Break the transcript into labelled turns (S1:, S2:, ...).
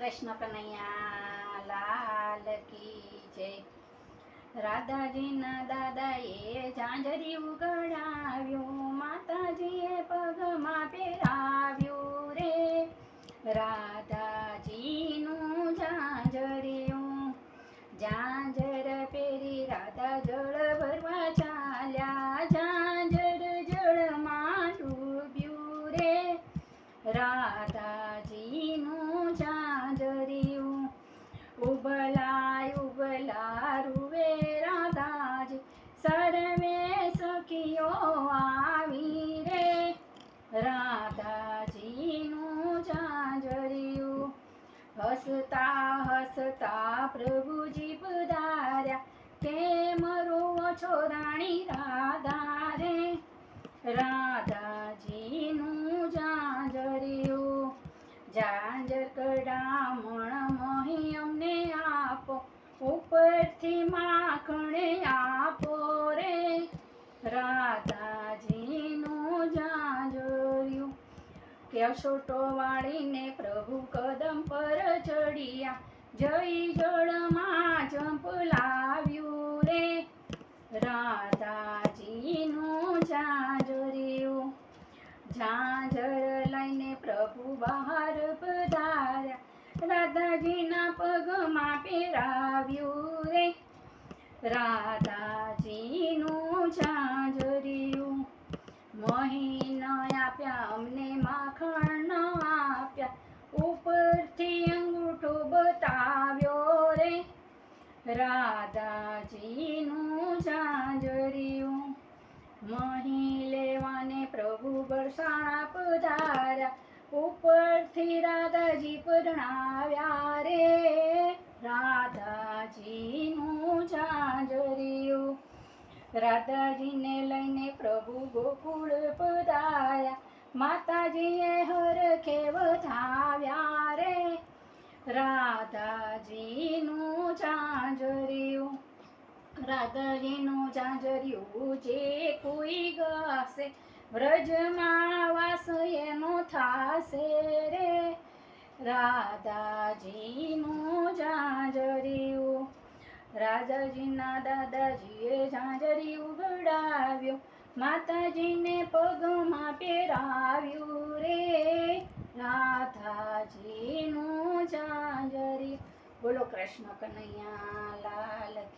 S1: કૃષ્ણ કનૈયા લાલ કી જય. રાધાજીના દાદાએ ઝાંઝરી ઉગડાવ્યું, માતાજીએ પગમાં પહેરાવ્યું રે. રાધાજીનું ઝાંઝરિયું, ઝાંઝર પહેરી રાધા જળ ભરવા ચાલ્યા, ઝાંઝર જળમાં ડૂબ્યું રે. રાધાજીનું ઝાંઝરિયું, ઉબલાય ઉબલા રૂવે રાધાજી, સર્વે સખીઓ આવી રે. રાધાજીનું ઝાંઝરિયું, હસતા હસતા પ્રભુજી પધાર્યા, કેમ રોવો છો રાણી રાધા રે. રાધાજીનું ઝાંઝરિયું, ઝાંઝર કડામણ મહી અમને આપો, ઉપરથી માખણ આપો રે. રાધાજીનું ઝાંઝરિયું, કેસોટો વાળીને પ્રભુ કદમ પર ચડ્યા, જય જળમાં ઝંપલાવ્યું રે. રાધાજીનું ઝાંઝરિયું, ઝાંઝર લઈને પ્રભુ બહાર પધાર્યા, રાધાજીના પગમાં પહેરાવ્યું રે. રાધાજીનું ઝાંઝરિયું, મહી ન આપ્યા અમને માખણ ન આપ્યા, ઉપરથી અંગૂઠો બતાવ્યો રે. રાધાજીનું ઝાંઝરિયું, મહી લેવાને પ્રભુ બરસાણા પધાર્યા, ઉપરથી રાધાજી પરણાવ્યા રે. રાધાજીનું ઝાંઝરિયું, રાધાજીને લઈને પ્રભુ ગોકુળ પધાર્યા, માતાજીએ હરખે વધાવ્યા રે. રાધાજીનું ઝાંઝરિયું, રાધાજીનું ઝાંઝરિયું, જે કોઈ ગાશે વ્રજમાં વાસ એનો થાશે રે. રાધાજીનું ઝાંઝરિયું, રાધાજીના દાદાજીએ ઝાંઝરી ઉગડાવ્યું, માતાજીને પગમાં પહેરાવ્યું રે. રાધાજીનું ઝાંઝરિયું. બોલો કૃષ્ણ કનૈયા લાલ કી.